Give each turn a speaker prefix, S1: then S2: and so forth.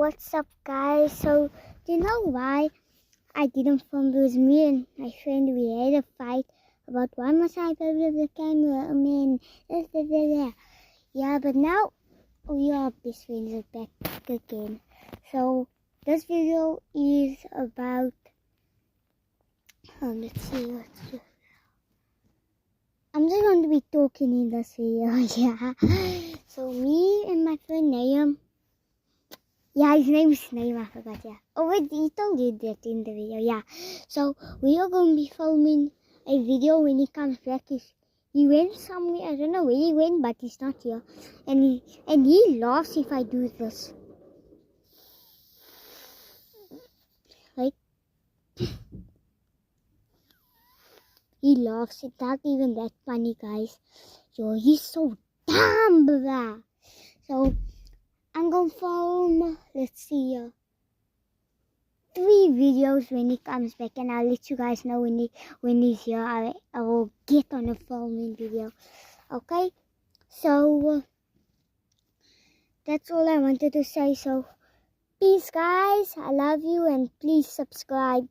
S1: what's up guys? So do you know why I didn't film? It was me and my friend. We had a fight about why must I play with the cameraman. Yeah, but now we are best friends back again. So this video is about let's see. I'm just going to be talking in this video. Yeah. So me and my friend Naeem. Yeah, his name is Naeem, I forgot, yeah. Oh wait, he told you that in the video, yeah. So, we are going to be filming a video when he comes back. He went somewhere, I don't know where he went, but he's not here. And he laughs if I do this. Like, he laughs. It's not even that funny, guys. So, he's so dumb, bruh. So, I'm going to film, let's see, 3 videos when he comes back, and I'll let you guys know when he's here. I will get on a filming video. Okay, so that's all I wanted to say. So peace guys, I love you, and please subscribe.